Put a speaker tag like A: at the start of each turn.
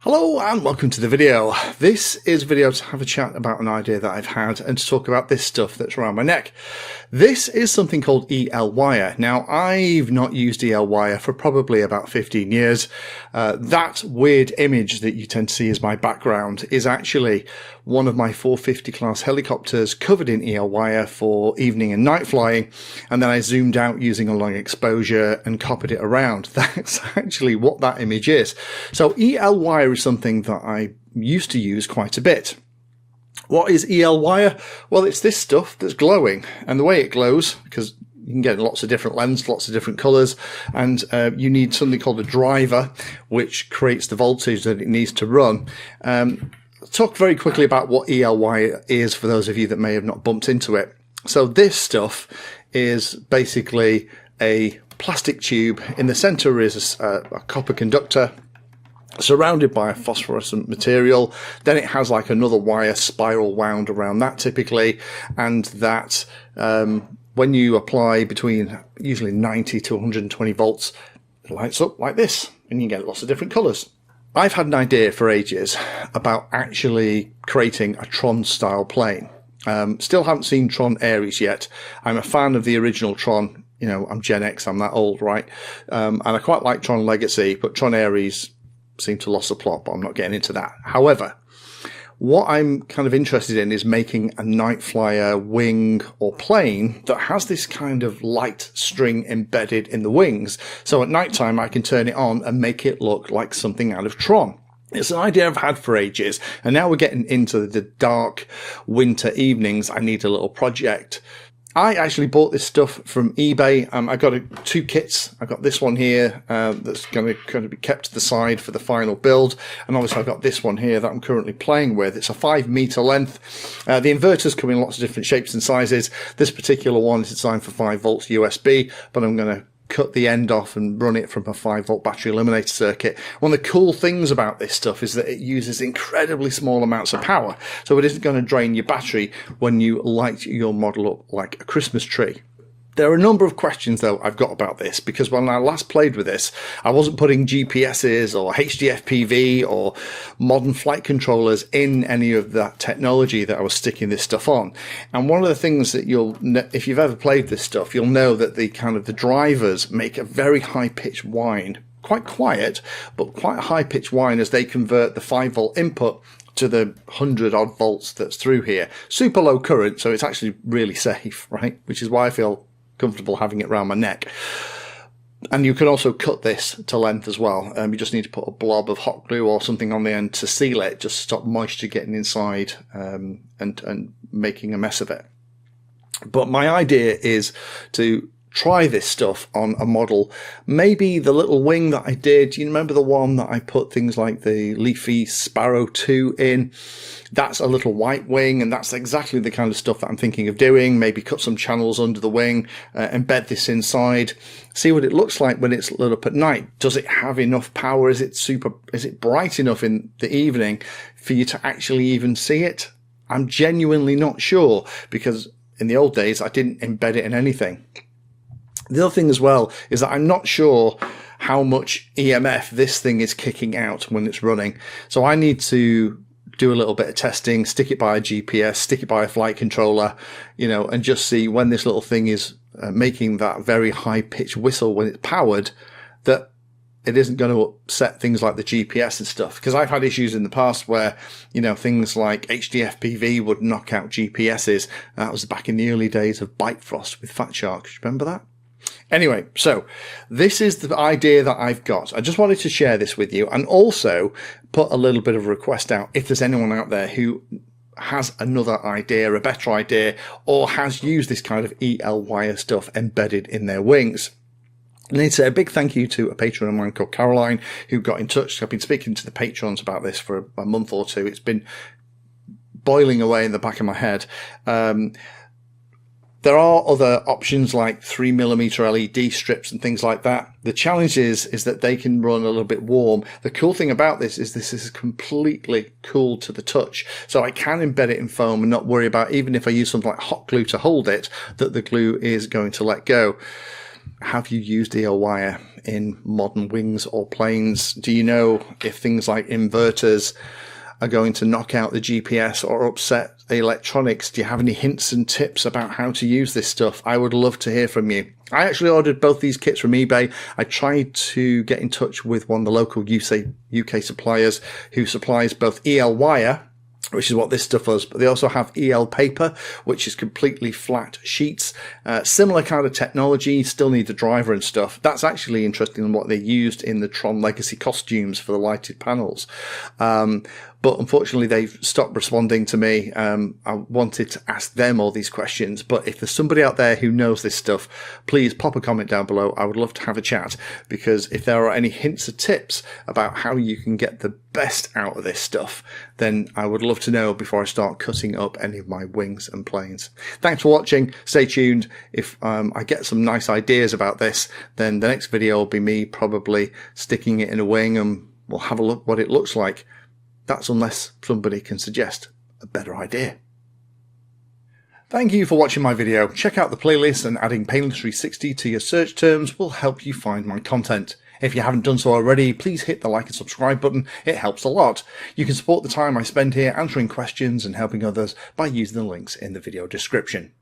A: Hello and welcome to the video. This is a video to have a chat about an idea that I've had and to talk about this stuff that's around my neck. This is something called EL wire. Now, I've not used EL wire for probably about 15 years. That weird image that you tend to see as my background is actually one of my 450 class helicopters covered in EL wire for evening and night flying, and then I zoomed out using a long exposure and copied it around. That's actually what that image is. So EL wire is something that I used to use quite a bit. What is EL wire? Well, it's this stuff that's glowing, and the way it glows, because you can get lots of different lengths, lots of different colours, and you need something called a driver, which creates the voltage that it needs to run. I'll talk very quickly about what EL wire is for those of you that may have not bumped into it. So this stuff is basically a plastic tube. In the centre is a copper conductor, surrounded by a phosphorescent material. Then it has like another wire spiral wound around that typically, and that when you apply between usually 90 to 120 volts, it lights up like this, and you get lots of different colours. I've had an idea for ages about actually creating a TRON style plane. Still haven't seen TRON Ares yet. I'm a fan of the original TRON. You know, I'm Gen X, I'm that old, right? And I quite like TRON Legacy, but TRON Ares seem to lost the plot, but I'm not getting into that. However, what I'm kind of interested in is making a night flyer wing or plane that has this kind of light string embedded in the wings. So at night time, I can turn it on and make it look like something out of Tron. It's an idea I've had for ages, and now we're getting into the dark winter evenings. I need a little project. I actually bought this stuff from eBay. I got two kits. I got this one here that's going to be kept to the side for the final build, and obviously I've got this one here that I'm currently playing with. It's a 5 meter length. The inverters come in lots of different shapes and sizes. This particular one is designed for 5 volts USB, but I'm going to cut the end off and run it from a 5-volt battery eliminator circuit. One of the cool things about this stuff is that it uses incredibly small amounts of power, so it isn't going to drain your battery when you light your model up like a Christmas tree. There are a number of questions, though, I've got about this, because when I last played with this, I wasn't putting GPSs or HDFPV or modern flight controllers in any of that technology that I was sticking this stuff on. And one of the things that if you've ever played this stuff, you'll know that the drivers make a very high-pitched whine. Quite quiet, but quite a high-pitched whine as they convert the 5-volt input to the 100 odd volts that's through here. Super low current, so it's actually really safe, right? Which is why I feel comfortable having it around my neck. And you can also cut this to length as well. You just need to put a blob of hot glue or something on the end to seal it, just to stop moisture getting inside and making a mess of it. But my idea is to try this stuff on a model. Maybe the little wing that I did, you remember the one that I put things like the Leafy Sparrow 2 in? That's a little white wing, and that's exactly the kind of stuff that I'm thinking of doing. Maybe cut some channels under the wing, embed this inside, see what it looks like when it's lit up at night. Does it have enough power? Is it bright enough in the evening for you to actually even see it? I'm genuinely not sure, because in the old days I didn't embed it in anything. The other thing as well is that I'm not sure how much EMF this thing is kicking out when it's running. So I need to do a little bit of testing, stick it by a GPS, stick it by a flight controller, and just see when this little thing is making that very high pitched whistle when it's powered, that it isn't going to upset things like the GPS and stuff. Because I've had issues in the past where, things like HDFPV would knock out GPSs. That was back in the early days of Bite Frost with Fat Shark. Do you remember that? Anyway, so this is the idea that I've got. I just wanted to share this with you, and also put a little bit of a request out if there's anyone out there who has another idea, a better idea, or has used this kind of EL wire stuff embedded in their wings. I need to say a big thank you to a patron of mine called Caroline, who got in touch. I've been speaking to the patrons about this for a month or two. It's been boiling away in the back of my head. There are other options like 3mm LED strips and things like that. The challenge is that they can run a little bit warm. The cool thing about this is completely cool to the touch. So I can embed it in foam and not worry about, even if I use something like hot glue to hold it, that the glue is going to let go. Have you used EL wire? in modern wings or planes? Do you know if things like inverters are going to knock out the GPS or upset the electronics? Do you have any hints and tips about how to use this stuff? I would love to hear from you. I actually ordered both these kits from eBay. I tried to get in touch with one of the local UK suppliers who supplies both EL wire, which is what this stuff is, but they also have EL paper, which is completely flat sheets. Similar kind of technology, still need the driver and stuff. That's actually interesting in what they used in the TRON Legacy costumes for the lighted panels. But unfortunately, they've stopped responding to me. I wanted to ask them all these questions, but if there's somebody out there who knows this stuff, please pop a comment down below. I would love to have a chat, because if there are any hints or tips about how you can get the best out of this stuff, then I would love to know before I start cutting up any of my wings and planes. Thanks for watching. Stay tuned. If I get some nice ideas about this, then the next video will be me probably sticking it in a wing, and we'll have a look what it looks like. That's unless somebody can suggest a better idea. Thank you for watching my video. Check out the playlist, and adding Painless 360 to your search terms will help you find my content. If you haven't done so already, please hit the like and subscribe button. It helps a lot. You can support the time I spend here answering questions and helping others by using the links in the video description.